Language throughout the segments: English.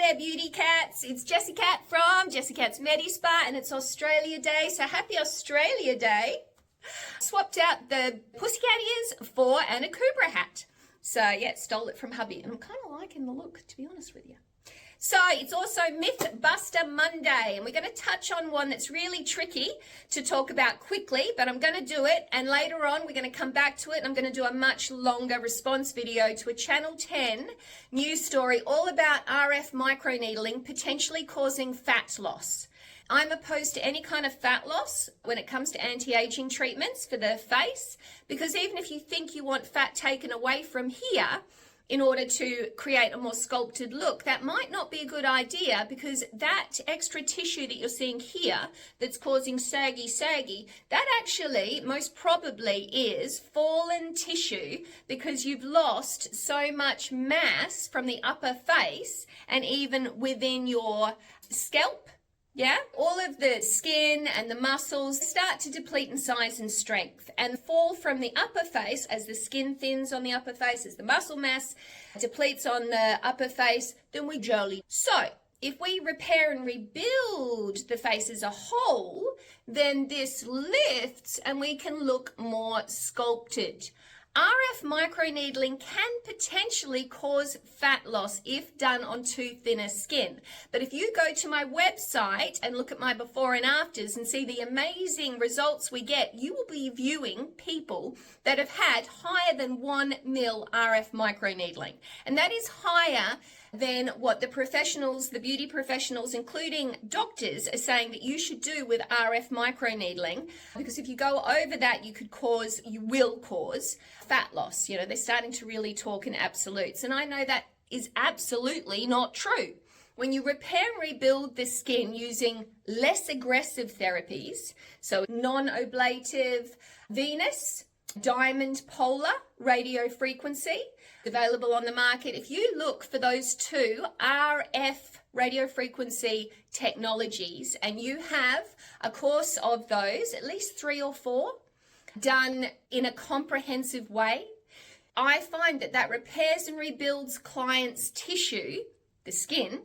there, beauty cats. It's Jessicat from Jessicat's Medi-Spa, and it's Australia Day, so happy Australia Day. Swapped out the pussycat ears for an akubra hat. So yeah, stole it from hubby, and I'm kind of liking the look, to be honest with you. So it's also Mythbuster Monday, and we're going to touch on one that's really tricky to talk about quickly, but I'm going to do it, and later on we're going to come back to it, and I'm going to do a much longer response video to a Channel 10 news story all about RF-Microneedling potentially causing fat loss. I'm opposed to any kind of fat loss when it comes to anti-aging treatments for the face, because even if you think you want fat taken away from here, in order to create a more sculpted look, that might not be a good idea, because that extra tissue that you're seeing here that's causing saggy, that actually most probably is fallen tissue, because you've lost so much mass from the upper face and even within your scalp. Yeah, all of the skin and the muscles start to deplete in size and strength and fall from the upper face as the skin thins on the upper face, as the muscle mass depletes on the upper face, then we jolly. So if we repair and rebuild the face as a whole, then this lifts and we can look more sculpted. RF microneedling can potentially cause fat loss if done on too thin a skin. But if you go to my website and look at my before and afters and see the amazing results we get, you will be viewing people that have had higher than 1 mil RF microneedling. And that is higher than what the professionals, the beauty professionals, including doctors, are saying that you should do with RF microneedling, because if you go over that, you will cause fat loss. You know, they're starting to really talk in absolutes, and I know that is absolutely not true. When you repair and rebuild the skin using less aggressive therapies, so non-ablative Venus, diamond polar radio frequency, available on the market. If you look for those two RF radio frequency technologies, and you have a course of those, at least 3 or 4, done in a comprehensive way, I find that repairs and rebuilds clients' tissue, the skin,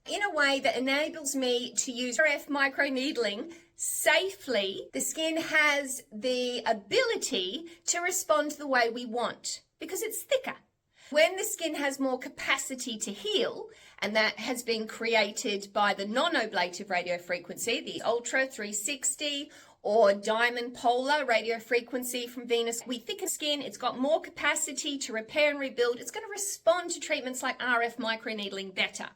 in a way that enables me to use RF microneedling safely. The skin has the ability to respond the way we want because it's thicker. When the skin has more capacity to heal, and that has been created by the non-ablative radio frequency, the Ultra 360 or diamond polar radio frequency from Venus, we thicken skin, it's got more capacity to repair and rebuild, it's going to respond to treatments like RF microneedling better.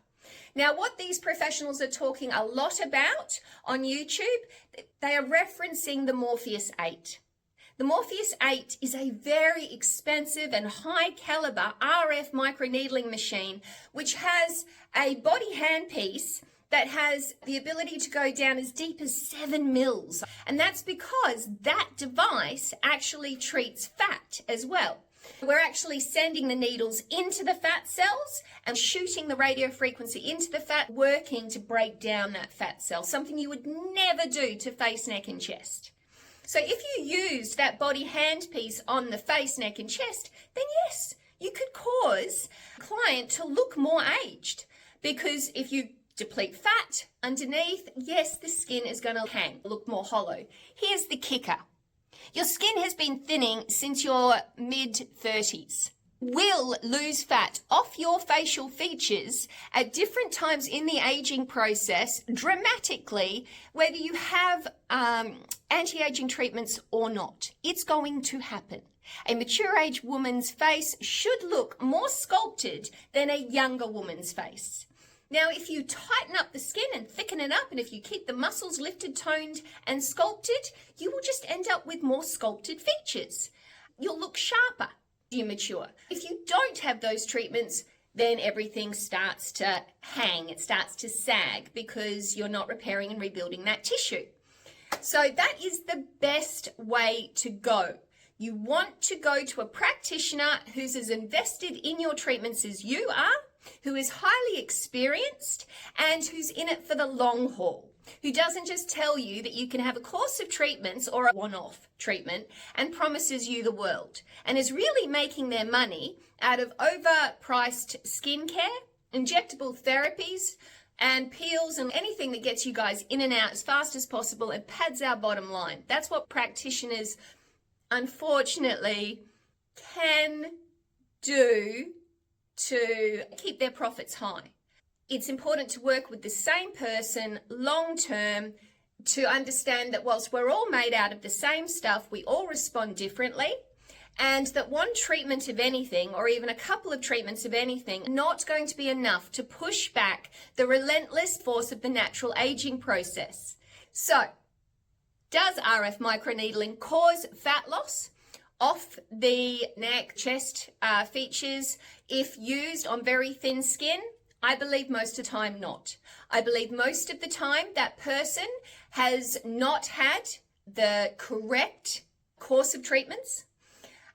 Now, what these professionals are talking a lot about on YouTube, they are referencing the Morpheus 8. The Morpheus 8 is a very expensive and high caliber RF microneedling machine, which has a body handpiece that has the ability to go down as deep as 7 mils. And that's because that device actually treats fat as well. We're actually sending the needles into the fat cells and shooting the radio frequency into the fat, working to break down that fat cell, something you would never do to face, neck and chest. So if you used that body handpiece on the face, neck and chest, then yes, you could cause a client to look more aged, because if you deplete fat underneath, yes, the skin is going to look more hollow. Here's the kicker. Your skin has been thinning since your mid-30s. Will lose fat off your facial features at different times in the aging process dramatically, whether you have anti-aging treatments or not. It's going to happen. A mature age woman's face should look more sculpted than a younger woman's face. Now, if you tighten up the skin and thicken it up, and if you keep the muscles lifted, toned and sculpted, you will just end up with more sculpted features. You'll look sharper as you mature. If you don't have those treatments, then everything starts to hang. It starts to sag because you're not repairing and rebuilding that tissue. So that is the best way to go. You want to go to a practitioner who's as invested in your treatments as you are, who is highly experienced and who's in it for the long haul, who doesn't just tell you that you can have a course of treatments or a one-off treatment and promises you the world, and is really making their money out of overpriced skincare injectable therapies and peels and anything that gets you guys in and out as fast as possible and pads our bottom line. That's what practitioners, unfortunately, can do to keep their profits high. It's important to work with the same person long term to understand that whilst we're all made out of the same stuff, we all respond differently, and that one treatment of anything, or even a couple of treatments of anything, not going to be enough to push back the relentless force of the natural aging process. So, does RF microneedling cause fat loss off the neck, chest features if used on very thin skin? I believe most of the time not. I believe most of the time that person has not had the correct course of treatments,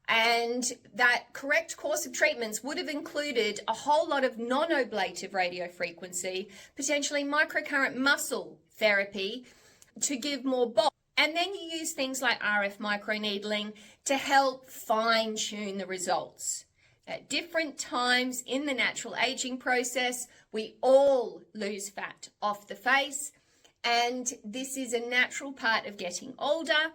and that correct course of treatments would have included a whole lot of non-ablative radiofrequency, potentially microcurrent muscle therapy to give more bulk. And then you use things like RF microneedling to help fine-tune the results. At different times in the natural aging process, we all lose fat off the face, and this is a natural part of getting older.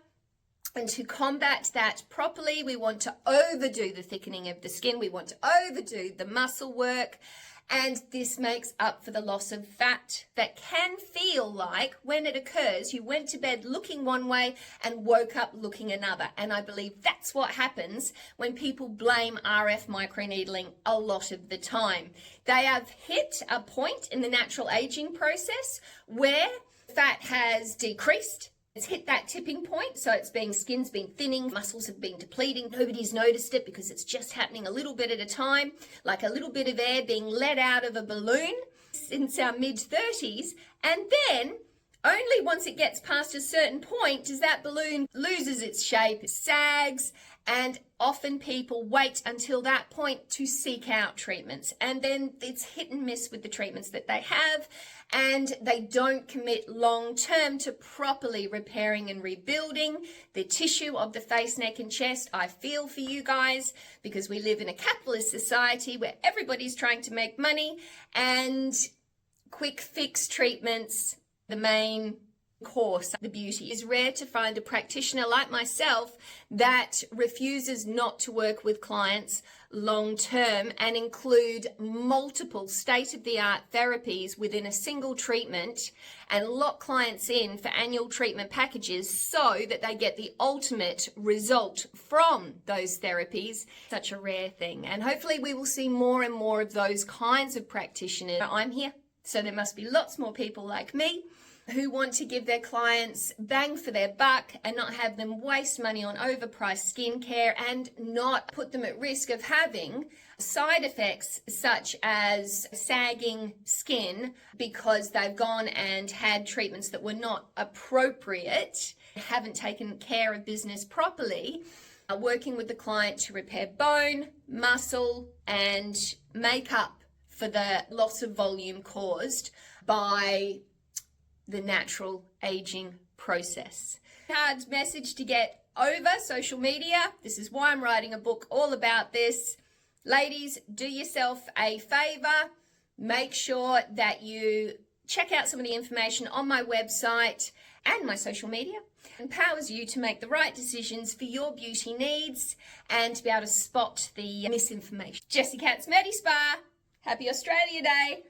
And to combat that properly, we want to overdo the thickening of the skin, we want to overdo the muscle work, and this makes up for the loss of fat that can feel like, when it occurs, you went to bed looking one way and woke up looking another. And I believe that's what happens when people blame RF microneedling a lot of the time. They have hit a point in the natural aging process where fat has decreased. It's hit that tipping point, so skin's been thinning, muscles have been depleting. Nobody's noticed it because it's just happening a little bit at a time, like a little bit of air being let out of a balloon since our mid-30s. And then only once it gets past a certain point does that balloon loses its shape, sags, and often people wait until that point to seek out treatments. And then it's hit and miss with the treatments that they have, and they don't commit long term to properly repairing and rebuilding the tissue of the face, neck, and chest. I feel for you guys, because we live in a capitalist society where everybody's trying to make money, and quick fix treatments, the main course. The beauty is rare to find a practitioner like myself that refuses not to work with clients long term and include multiple state-of-the-art therapies within a single treatment, and lock clients in for annual treatment packages so that they get the ultimate result from those therapies. Such a rare thing, and hopefully we will see more and more of those kinds of practitioners. I'm here, so there must be lots more people like me who want to give their clients bang for their buck and not have them waste money on overpriced skincare and not put them at risk of having side effects such as sagging skin because they've gone and had treatments that were not appropriate, haven't taken care of business properly. Working with the client to repair bone, muscle, and make up for the loss of volume caused by the natural aging process. Hard message to get over social media. This is why I'm writing a book all about this. Ladies, do yourself a favor. Make sure that you check out some of the information on my website and my social media. Empowers you to make the right decisions for your beauty needs and to be able to spot the misinformation. Jessicat's Medi-Spa. Happy Australia Day.